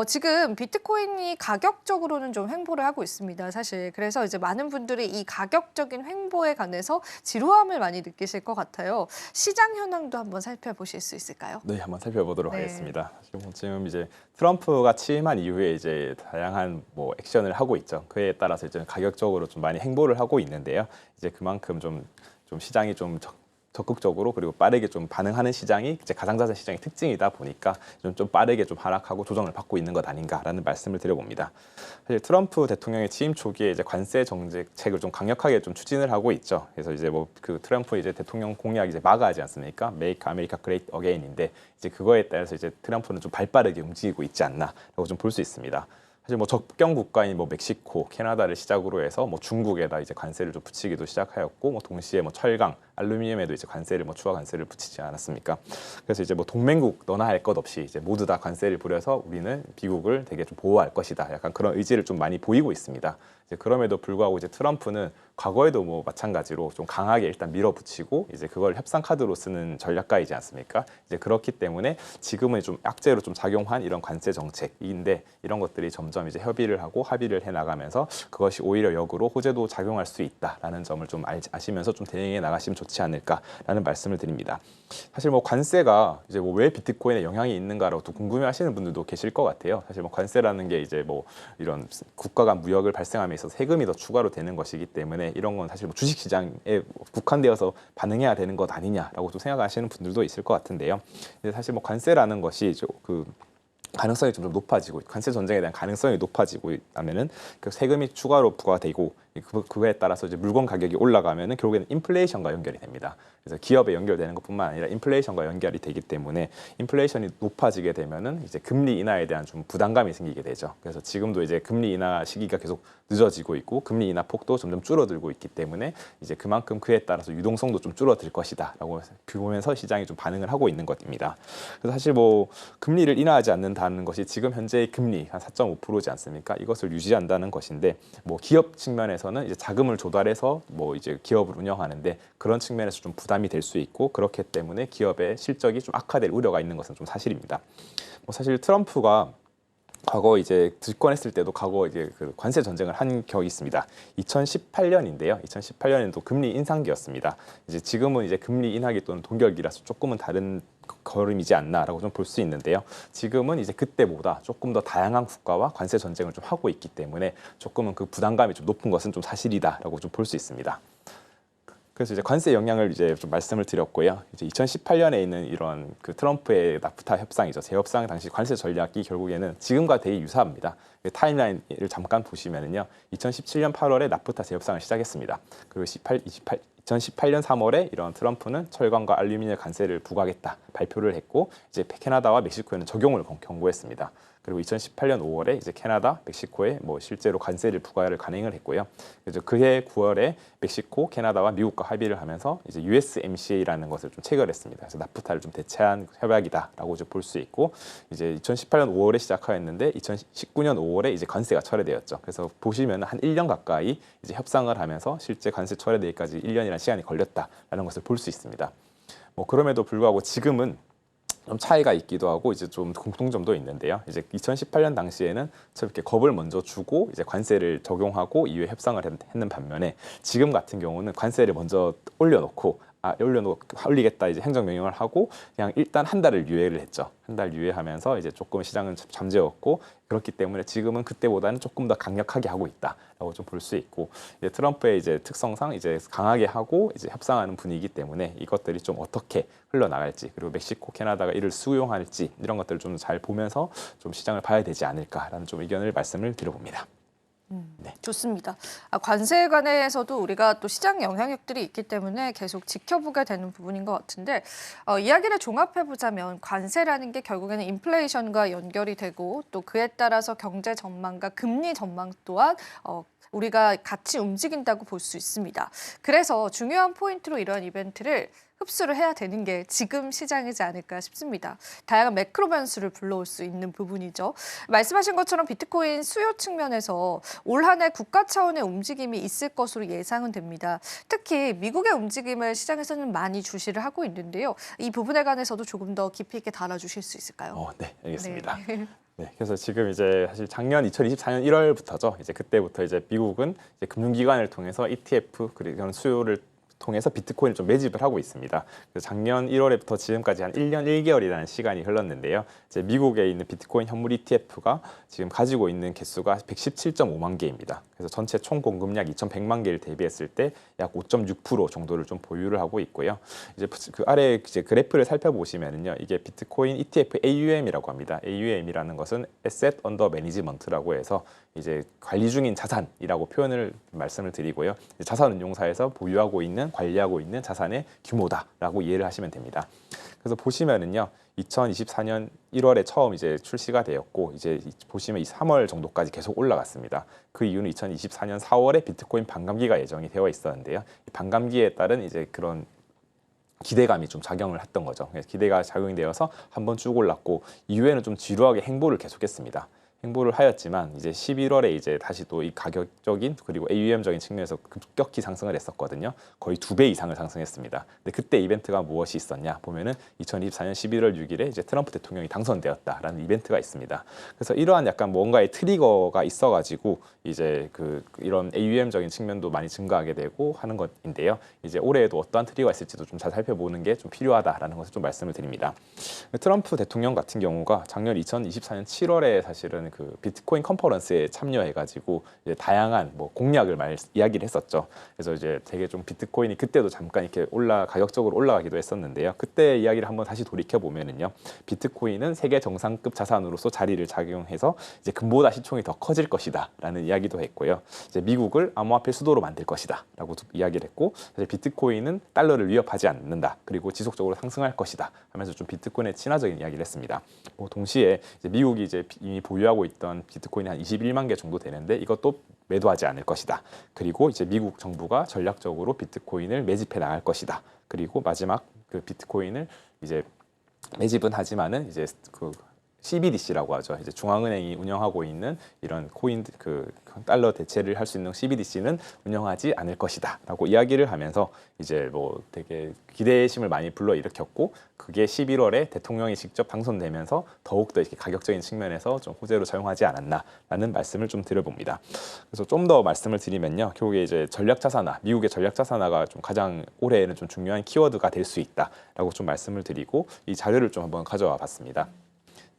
지금 비트코인이 가격적으로는 좀 횡보를 하고 있습니다, 사실. 그래서 이제 많은 분들이 이 가격적인 횡보에 관해서 지루함을 많이 느끼실 것 같아요. 시장 현황도 한번 살펴보실 수 있을까요? 네, 한번 살펴보도록 네. 하겠습니다. 지금 이제 트럼프가 취임한 이후에 이제 다양한 뭐 액션을 하고 있죠. 그에 따라서 이제 가격적으로 좀 많이 행보를 하고 있는데요. 이제 그만큼 좀 시장이 좀 적극적으로 그리고 빠르게 좀 반응하는 시장이 이제 가상자산 시장의 특징이다 보니까 좀 빠르게 좀 하락하고 조정을 받고 있는 것 아닌가라는 말씀을 드려봅니다. 사실 트럼프 대통령의 취임 초기에 이제 관세 정책을 좀 강력하게 좀 추진을 하고 있죠. 그래서 이제 뭐 그 트럼프 이제 대통령 공약 이제 마가하지 않습니까? Make America Great Again인데 이제 그거에 따라서 이제 트럼프는 좀 발빠르게 움직이고 있지 않나라고 좀 볼 수 있습니다. 사실 뭐 접경 국가인 뭐 멕시코, 캐나다를 시작으로 해서 뭐 중국에다 이제 관세를 좀 붙이기도 시작하였고 뭐 동시에 뭐 철강, 알루미늄에도 이제 관세를 뭐 추가 관세를 붙이지 않았습니까? 그래서 이제 뭐 동맹국 너나 할 것 없이 이제 모두 다 관세를 부려서 우리는 미국을 되게 좀 보호할 것이다. 약간 그런 의지를 좀 많이 보이고 있습니다. 이제 그럼에도 불구하고 이제 트럼프는 과거에도 뭐 마찬가지로 좀 강하게 일단 밀어붙이고 이제 그걸 협상 카드로 쓰는 전략가이지 않습니까? 이제 그렇기 때문에 지금은 좀 약재로 좀 작용한 이런 관세 정책인데 이런 것들이 점점 이제 협의를 하고 합의를 해 나가면서 그것이 오히려 역으로 호재도 작용할 수 있다라는 점을 좀 아시면서 좀 대응해 나가시면 좋지 않을까라는 말씀을 드립니다. 사실 뭐 관세가 이제 뭐 왜 비트코인에 영향이 있는가라고 또 궁금해하시는 분들도 계실 것 같아요. 사실 뭐 관세라는 게 이제 뭐 이런 국가 간 무역을 발생함에 있어서 세금이 더 추가로 되는 것이기 때문에 이런 건 사실 뭐 주식 시장에 국한되어서 반응해야 되는 것 아니냐라고 좀 생각하시는 분들도 있을 것 같은데요. 근데 사실 뭐 관세라는 것이 그 가능성이 좀 높아지고 관세 전쟁에 대한 가능성이 높아지고 있다면은 그 세금이 추가로 부과되고 그거에 따라서 이제 물건 가격이 올라가면은 결국에는 인플레이션과 연결이 됩니다. 그래서 기업에 연결되는 것뿐만 아니라 인플레이션과 연결이 되기 때문에 인플레이션이 높아지게 되면은 이제 금리 인하에 대한 좀 부담감이 생기게 되죠. 그래서 지금도 이제 금리 인하 시기가 계속 늦어지고 있고 금리 인하 폭도 점점 줄어들고 있기 때문에 이제 그만큼 그에 따라서 유동성도 좀 줄어들 것이다라고 보면서 시장이 좀 반응을 하고 있는 것입니다. 그래서 사실 뭐 금리를 인하하지 않는다는 것이 지금 현재의 금리 한 4.5%지 않습니까? 이것을 유지한다는 것인데 뭐 기업 측면에서는 이제 자금을 조달해서 뭐 이제 기업을 운영하는데 그런 측면에서 좀 부담이 될 수 있고 그렇기 때문에 기업의 실적이 좀 악화될 우려가 있는 것은 좀 사실입니다. 뭐 사실 트럼프가 과거 이제 집권했을 때도 과거 이제 그 관세 전쟁을 한 격이 있습니다. 2018년인데요. 2018년에도 금리 인상기였습니다. 이제 지금은 이제 금리 인하기 또는 동결기라서 조금은 다른 걸음이지 않나라고 좀 볼 수 있는데요. 지금은 이제 그때보다 조금 더 다양한 국가와 관세 전쟁을 좀 하고 있기 때문에 조금은 그 부담감이 좀 높은 것은 좀 사실이다라고 좀 볼 수 있습니다. 그래서 이제 관세 영향을 이제 좀 말씀을 드렸고요. 이제 2018년에 있는 이런 그 트럼프의 나프타 협상이죠. 재협상 당시 관세 전략이 결국에는 지금과 되게 유사합니다. 그 타임라인을 잠깐 보시면은요. 2017년 8월에 나프타 재협상을 시작했습니다. 그리고 2018년 3월에 이런 트럼프는 철강과 알루미늄 관세를 부과하겠다 발표를 했고 이제 캐나다와 멕시코에는 적용을 경고했습니다. 그리고 2018년 5월에 이제 캐나다, 멕시코에 뭐 실제로 관세를 부과를 간행을 했고요. 그래서 그해 9월에 멕시코, 캐나다와 미국과 합의를 하면서 이제 USMCA라는 것을 좀 체결했습니다. 그래서 나프타를 좀 대체한 협약이다라고 볼 수 있고 이제 2018년 5월에 시작하였는데 2019년 5월에 이제 관세가 철회되었죠. 그래서 보시면 한 1년 가까이 이제 협상을 하면서 실제 관세 철회되기까지 1년이라는 시간이 걸렸다라는 것을 볼 수 있습니다. 뭐 그럼에도 불구하고 지금은 좀 차이가 있기도 하고 이제 좀 공통점도 있는데요. 이제 2018년 당시에는 이렇게 겁을 먼저 주고 이제 관세를 적용하고 이후에 협상을 했는 반면에 지금 같은 경우는 관세를 먼저 올리겠다 이제 행정명령을 하고 그냥 일단 한 달을 유예를 했죠. 한 달 유예하면서 이제 조금 시장은 잠재웠고 그렇기 때문에 지금은 그때보다는 조금 더 강력하게 하고 있다라고 좀 볼 수 있고 이제 트럼프의 이제 특성상 이제 강하게 하고 이제 협상하는 분위기 때문에 이것들이 좀 어떻게 흘러나갈지 그리고 멕시코, 캐나다가 이를 수용할지 이런 것들을 좀 잘 보면서 좀 시장을 봐야 되지 않을까라는 좀 의견을 말씀을 드려봅니다. 네. 좋습니다. 관세에 관해서도 우리가 또 시장 영향력들이 있기 때문에 계속 지켜보게 되는 부분인 것 같은데 이야기를 종합해보자면 관세라는 게 결국에는 인플레이션과 연결이 되고 또 그에 따라서 경제 전망과 금리 전망 또한 우리가 같이 움직인다고 볼 수 있습니다. 그래서 중요한 포인트로 이러한 이벤트를 흡수를 해야 되는 게 지금 시장이지 않을까 싶습니다. 다양한 매크로 변수를 불러올 수 있는 부분이죠. 말씀하신 것처럼 비트코인 수요 측면에서 올 한 해 국가 차원의 움직임이 있을 것으로 예상은 됩니다. 특히 미국의 움직임을 시장에서는 많이 주시를 하고 있는데요. 이 부분에 관해서도 조금 더 깊이 있게 다뤄주실 수 있을까요? 네, 알겠습니다. 네. 네, 그래서 지금 이제 사실 작년 2024년 1월부터죠. 이제 그때부터 이제 미국은 이제 금융기관을 통해서 ETF 그리고 이런 수요를 통해서 비트코인을 좀 매집을 하고 있습니다. 그래서 작년 1월부터 지금까지 한 1년 1개월이라는 시간이 흘렀는데요. 이제 미국에 있는 비트코인 현물 ETF가 지금 가지고 있는 개수가 117.5만 개입니다. 그래서 전체 총 공급량 2,100만 개를 대비했을 때 약 5.6% 정도를 좀 보유를 하고 있고요. 이제 그 아래 이제 그래프를 살펴보시면은요, 이게 비트코인 ETF AUM이라고 합니다. AUM이라는 것은 Asset Under Management라고 해서 이제 관리 중인 자산이라고 표현을 말씀을 드리고요. 자산운용사에서 보유하고 있는 관리하고 있는 자산의 규모다라고 이해를 하시면 됩니다. 그래서 보시면은요, 2024년 1월에 처음 이제 출시가 되었고 이제 보시면 이 3월 정도까지 계속 올라갔습니다. 그 이유는 2024년 4월에 비트코인 반감기가 예정이 되어 있었는데요. 이 반감기에 따른 이제 그런 기대감이 좀 작용을 했던 거죠. 그래서 기대가 작용이 되어서 한번 쭉 올랐고 이후에는 좀 지루하게 행보를 계속했습니다. 행보를 하였지만 이제 11월에 이제 다시 또 이 가격적인 그리고 AUM적인 측면에서 급격히 상승을 했었거든요. 거의 2배 이상을 상승했습니다. 근데 그때 이벤트가 무엇이 있었냐 보면은 2024년 11월 6일에 이제 트럼프 대통령이 당선되었다라는 이벤트가 있습니다. 그래서 이러한 약간 뭔가의 트리거가 있어가지고 이제 이런 AUM적인 측면도 많이 증가하게 되고 하는 것인데요. 이제 올해에도 어떠한 트리거가 있을지도 좀 잘 살펴보는 게 좀 필요하다라는 것을 좀 말씀을 드립니다. 트럼프 대통령 같은 경우가 작년 2024년 7월에 사실은 그 비트코인 컨퍼런스에 참여해가지고 이제 다양한 뭐 공약을 이야기를 했었죠. 그래서 이제 되게 좀 비트코인이 그때도 잠깐 이렇게 가격적으로 올라가기도 했었는데요. 그때 이야기를 한번 다시 돌이켜 보면은요, 비트코인은 세계 정상급 자산으로서 자리를 작용해서 이제 금보다 시총이 더 커질 것이다라는 이야기도 했고요. 이제 미국을 암호화폐 수도로 만들 것이다라고 이야기를 했고, 사실 비트코인은 달러를 위협하지 않는다. 그리고 지속적으로 상승할 것이다. 하면서 좀 비트코인에 친화적인 이야기를 했습니다. 뭐 동시에 이제 미국이 이제 이미 보유하고 있던 비트코인이 한 21만 개 정도 되는데 이것도 매도하지 않을 것이다. 그리고 이제 미국 정부가 전략적으로 비트코인을 매집해 나갈 것이다. 그리고 마지막 그 비트코인을 이제 매집은 하지만은 이제 그 CBDC라고 하죠. 이제 중앙은행이 운영하고 있는 이런 코인 달러 대체를 할 수 있는 CBDC는 운영하지 않을 것이다라고 이야기를 하면서 이제 뭐 되게 기대심을 많이 불러일으켰고, 그게 11월에 대통령이 직접 당선되면서 더욱더 이렇게 가격적인 측면에서 좀 호재로 작용하지 않았나라는 말씀을 좀 드려봅니다. 그래서 좀 더 말씀을 드리면요, 결국에 이제 전략자산화, 미국의 전략자산화가 좀 가장 올해에는 좀 중요한 키워드가 될 수 있다라고 좀 말씀을 드리고, 이 자료를 좀 한번 가져와 봤습니다.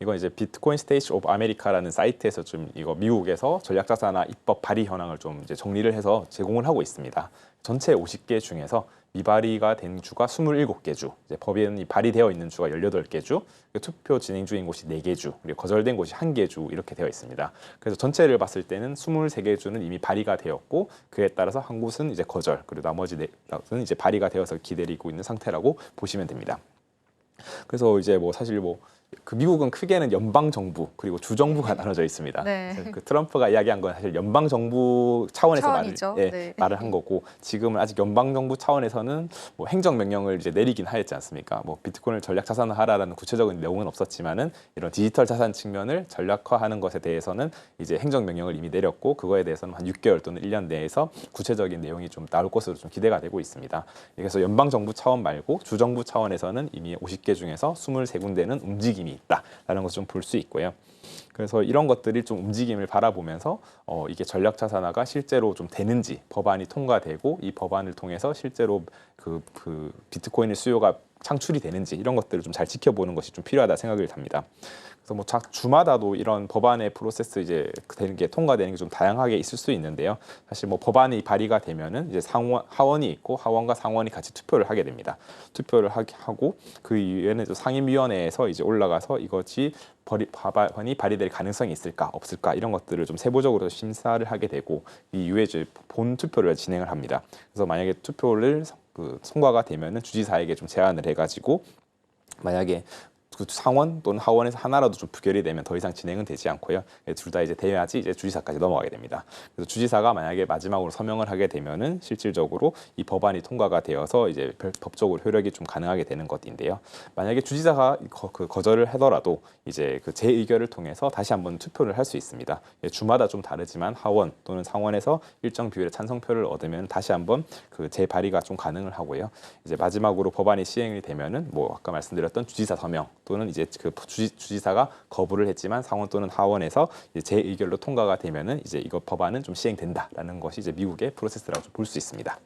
이건 이제 비트코인 스테이지 오브 아메리카라는 사이트에서 좀 이거 미국에서 전략자산화 입법 발의 현황을 좀 이제 정리를 해서 제공을 하고 있습니다. 전체 50개 중에서 미발의가 된 주가 27개 주, 이제 법안이 발의되어 있는 주가 18개 주, 투표 진행 중인 곳이 4개 주, 그리고 거절된 곳이 1개 주 이렇게 되어 있습니다. 그래서 전체를 봤을 때는 23개 주는 이미 발의가 되었고, 그에 따라서 한 곳은 이제 거절, 그리고 나머지 4곳은 이제 발의가 되어서 기다리고 있는 상태라고 보시면 됩니다. 그래서 이제 뭐 사실 뭐 그 미국은 크게는 연방 정부 그리고 주 정부가 나눠져 있습니다. 네. 그 트럼프가 이야기한 건 사실 연방 정부 차원에서 차원이죠. 네. 말을 한 거고, 지금은 아직 연방 정부 차원에서는 뭐 행정 명령을 이제 내리긴 하였지 않습니까? 뭐 비트코인을 전략 자산화하라라는 구체적인 내용은 없었지만은 이런 디지털 자산 측면을 전략화하는 것에 대해서는 이제 행정 명령을 이미 내렸고, 그거에 대해서는 한 6개월 또는 1년 내에서 구체적인 내용이 좀 나올 것으로 좀 기대가 되고 있습니다. 그래서 연방 정부 차원 말고 주 정부 차원에서는 이미 50개 중에서 23군데는 움직임이 있다라는 것을 좀 볼 수 있고요. 그래서 이런 것들이 좀 움직임을 바라보면서 이게 전략 자산화가 실제로 좀 되는지, 법안이 통과되고 이 법안을 통해서 실제로 그 비트코인의 수요가 창출이 되는지, 이런 것들을 좀 잘 지켜보는 것이 좀 필요하다 생각을 합니다. 그래서 뭐 주마다도 이런 법안의 프로세스 이제 되는 게 통과되는 게 좀 다양하게 있을 수 있는데요. 사실 뭐 법안이 발의가 되면은 이제 하원이 있고 하원과 상원이 같이 투표를 하게 됩니다. 투표를 하고 그 이후에는 상임위원회에서 이제 올라가서 이것이 법안이 발의될 가능성이 있을까 없을까 이런 것들을 좀 세부적으로 심사를 하게 되고, 이 이후에 이제 본 투표를 진행을 합니다. 그래서 만약에 투표를 통과가 되면은 주지사에게 좀 제안을 해가지고, 만약에 그 상원 또는 하원에서 하나라도 좀 부결이 되면 더 이상 진행은 되지 않고요. 둘 다 이제 돼야지 이제 주지사까지 넘어가게 됩니다. 그래서 주지사가 만약에 마지막으로 서명을 하게 되면은 실질적으로 이 법안이 통과가 되어서 이제 법적으로 효력이 좀 가능하게 되는 것인데요. 만약에 주지사가 거절을 하더라도 이제 그 재의결을 통해서 다시 한번 투표를 할 수 있습니다. 주마다 좀 다르지만 하원 또는 상원에서 일정 비율의 찬성표를 얻으면 다시 한번 그 재발의가 좀 가능을 하고요. 이제 마지막으로 법안이 시행이 되면은 뭐 아까 말씀드렸던 주지사 서명 또는 이제 그 주지사가 거부를 했지만 상원 또는 하원에서 이제 재의결로 통과가 되면은 이제 이거 법안은 좀 시행된다라는 것이 이제 미국의 프로세스라고 볼 수 있습니다.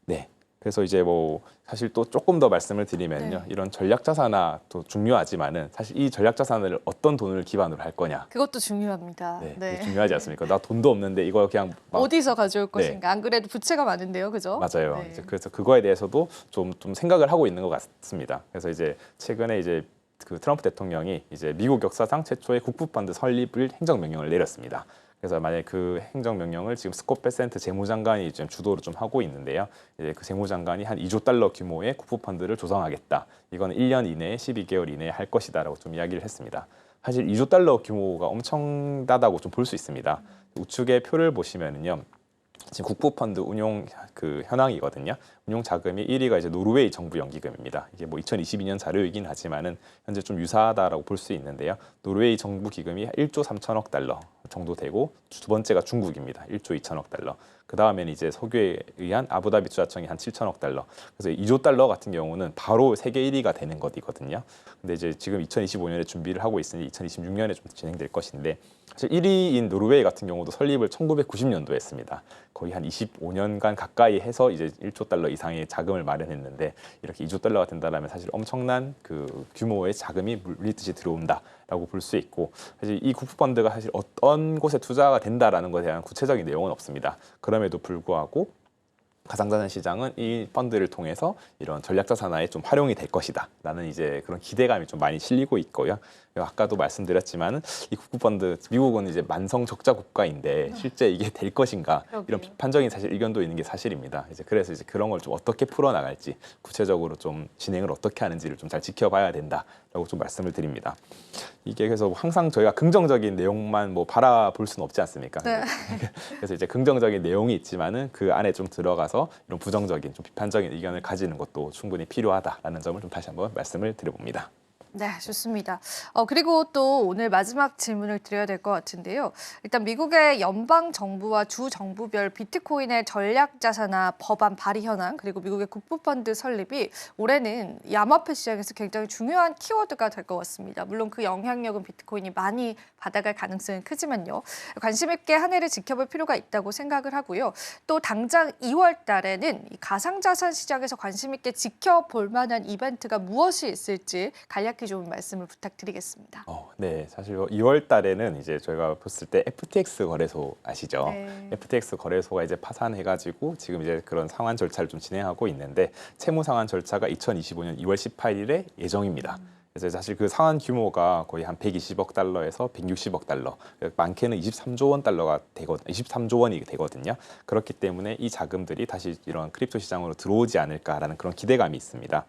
네. 그래서 이제 뭐 사실 또 조금 더 말씀을 드리면요. 네. 이런 전략자산도 중요하지만은 사실 이 전략자산을 어떤 돈을 기반으로 할 거냐. 그것도 중요합니다. 네. 네. 그게 중요하지 않습니까? 나 돈도 없는데 이거 그냥 막 어디서 가져올 네. 것인가. 안 그래도 부채가 많은데요, 그죠? 맞아요. 네. 이제 그래서 그거에 대해서도 좀 생각을 하고 있는 것 같습니다. 그래서 이제 최근에 이제 그 트럼프 대통령이 이제 미국 역사상 최초의 국부펀드 설립을 행정명령을 내렸습니다. 그래서 만약에 그 행정명령을 지금 스콧 베센트 재무장관이 좀 주도를 좀 하고 있는데요. 이제 그 재무장관이 한 2조 달러 규모의 국부펀드를 조성하겠다. 이거는 1년 이내에 12개월 이내에 할 것이다라고 좀 이야기를 했습니다. 사실 2조 달러 규모가 엄청나다고 좀 볼 수 있습니다. 우측의 표를 보시면은요. 지금 국부펀드 운용 그 현황이거든요. 운용 자금이 1위가 이제 노르웨이 정부 연기금입니다. 이게 뭐 2022년 자료이긴 하지만은 현재 좀 유사하다라고 볼 수 있는데요. 노르웨이 정부 기금이 1조 3천억 달러 정도 되고 두 번째가 중국입니다. 1조 2천억 달러. 그 다음에는 이제 석유에 의한 아부다비 투자청이 한 7천억 달러. 그래서 2조 달러 같은 경우는 바로 세계 1위가 되는 것이거든요. 근데 이제 지금 2025년에 준비를 하고 있으니 2026년에 좀 진행될 것인데 사실 1위인 노르웨이 같은 경우도 설립을 1990년도에 했습니다. 거의 한 25년간 가까이 해서 이제 1조 달러 이상의 자금을 마련했는데 이렇게 2조 달러가 된다라면 사실 엄청난 그 규모의 자금이 물리듯이 들어온다라고 볼 수 있고 사실 이 국부펀드가 사실 어떤 곳에 투자가 된다라는 것에 대한 구체적인 내용은 없습니다. 그럼에도 불구하고 가상자산 시장은 이 펀드를 통해서 이런 전략자산화에 좀 활용이 될 것이다라는 이제 그런 기대감이 좀 많이 실리고 있고요. 아까도 말씀드렸지만 이 국부펀드 미국은 이제 만성 적자 국가인데 실제 이게 될 것인가 이런 그러게요. 비판적인 사실 의견도 있는 게 사실입니다. 이제 그래서 이제 그런 걸 좀 어떻게 풀어 나갈지 구체적으로 좀 진행을 어떻게 하는지를 좀 잘 지켜봐야 된다라고 좀 말씀을 드립니다. 이게 그래서 항상 저희가 긍정적인 내용만 뭐 바라볼 수는 없지 않습니까? 네. 그래서 이제 긍정적인 내용이 있지만은 그 안에 좀 들어가서 이런 부정적인 좀 비판적인 의견을 가지는 것도 충분히 필요하다라는 점을 좀 다시 한번 말씀을 드려봅니다. 네, 좋습니다. 그리고 또 오늘 마지막 질문을 드려야 될 것 같은데요. 일단 미국의 연방 정부와 주 정부별 비트코인의 전략 자산화 법안 발의 현황 그리고 미국의 국부펀드 설립이 올해는 이 암호화폐 시장에서 굉장히 중요한 키워드가 될 것 같습니다. 물론 그 영향력은 비트코인이 많이 받아갈 가능성은 크지만요. 관심 있게 한 해를 지켜볼 필요가 있다고 생각을 하고요. 또 당장 2월 달에는 이 가상자산 시장에서 관심 있게 지켜볼 만한 이벤트가 무엇이 있을지 간략히 좀 말씀을 부탁드리겠습니다. 네, 사실 2월 달에는 이제 저희가 봤을 때 FTX 거래소 아시죠? 네. FTX 거래소가 이제 파산해가지고 지금 이제 그런 상환 절차를 좀 진행하고 있는데 채무 상환 절차가 2025년 2월 18일에 예정입니다. 그래서 사실 그 상환 규모가 거의 한 120억 달러에서 160억 달러, 많게는 23조 원 달러가 되거든요. 23조 원이 되거든요. 그렇기 때문에 이 자금들이 다시 이런 크립토 시장으로 들어오지 않을까라는 그런 기대감이 있습니다.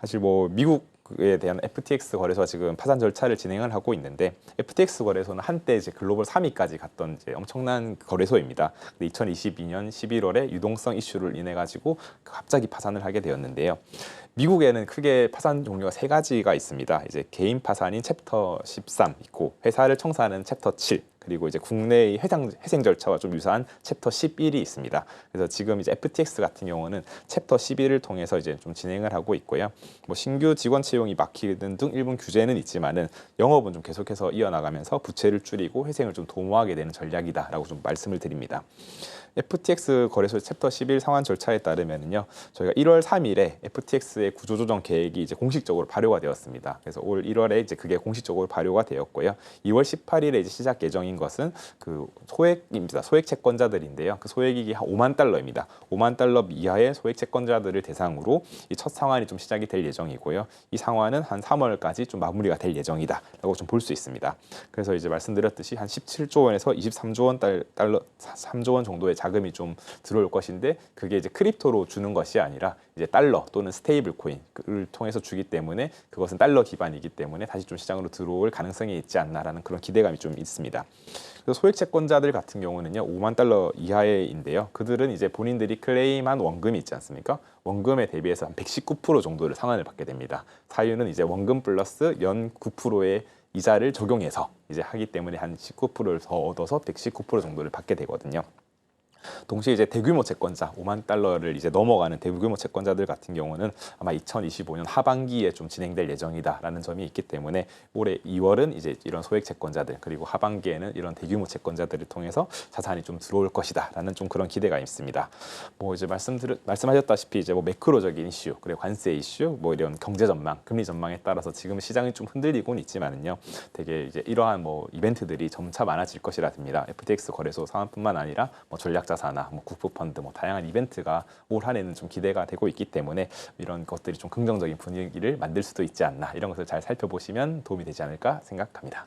사실 뭐 미국에 대한 FTX 거래소가 지금 파산 절차를 진행을 하고 있는데 FTX 거래소는 한때 이제 글로벌 3위까지 갔던 이제 엄청난 거래소입니다. 근데 2022년 11월에 유동성 이슈를 인해 가지고 갑자기 파산을 하게 되었는데요. 미국에는 크게 파산 종류가 세 가지가 있습니다. 이제 개인 파산인 챕터 13 있고 회사를 청산하는 챕터 7 그리고 이제 국내의 회생 절차와 좀 유사한 챕터 11이 있습니다. 그래서 지금 이제 FTX 같은 경우는 챕터 11을 통해서 이제 좀 진행을 하고 있고요. 뭐 신규 직원 채용이 막히는 등 일부 규제는 있지만은 영업은 좀 계속해서 이어나가면서 부채를 줄이고 회생을 좀 도모하게 되는 전략이다라고 좀 말씀을 드립니다. FTX 거래소 챕터 11 상환 절차에 따르면요, 저희가 1월 3일에 FTX의 구조조정 계획이 이제 공식적으로 발효가 되었습니다. 그래서 올 1월에 이제 그게 공식적으로 발효가 되었고요. 2월 18일에 이제 시작 예정인 것은 그 소액입니다. 소액 채권자들인데요. 그 소액이익이 한 5만 달러입니다. 5만 달러 이하의 소액 채권자들을 대상으로 이 첫 상환이 좀 시작이 될 예정이고요. 이 상환은 한 3월까지 좀 마무리가 될 예정이다라고 좀 볼 수 있습니다. 그래서 이제 말씀드렸듯이 한 17조 원에서 23조 원 달러 3조 원 정도의 자금이 좀 들어올 것인데 그게 이제 크립토로 주는 것이 아니라 이제 달러 또는 스테이블 코인을 통해서 주기 때문에 그것은 달러 기반이기 때문에 다시 좀 시장으로 들어올 가능성이 있지 않나라는 그런 기대감이 좀 있습니다. 그래서 소액 채권자들 같은 경우는요 5만 달러 이하인데요. 그들은 이제 본인들이 클레임한 원금이 있지 않습니까? 원금에 대비해서 한 119% 정도를 상환을 받게 됩니다. 사유는 이제 원금 플러스 연 9%의 이자를 적용해서 이제 하기 때문에 한 19%를 더 얻어서 119% 정도를 받게 되거든요. 동시에 이제 대규모 채권자 5만 달러를 이제 넘어가는 대규모 채권자들 같은 경우는 아마 2025년 하반기에 좀 진행될 예정이다라는 점이 있기 때문에 올해 2월은 이제 이런 소액 채권자들 그리고 하반기에는 이런 대규모 채권자들을 통해서 자산이 좀 들어올 것이다라는 좀 그런 기대가 있습니다. 뭐 이제 말씀하셨다시피 이제 뭐 매크로적인 이슈 그리고 관세 이슈 뭐 이런 경제 전망, 금리 전망에 따라서 지금 시장이 좀 흔들리고는 있지만은요. 되게 이제 이러한 뭐 이벤트들이 점차 많아질 것이라 듭니다. FTX 거래소 상황뿐만 아니라 뭐 전략자산화, 뭐 국부펀드, 뭐 다양한 이벤트가 올 한해는 좀 기대가 되고 있기 때문에 이런 것들이 좀 긍정적인 분위기를 만들 수도 있지 않나 이런 것을 잘 살펴보시면 도움이 되지 않을까 생각합니다.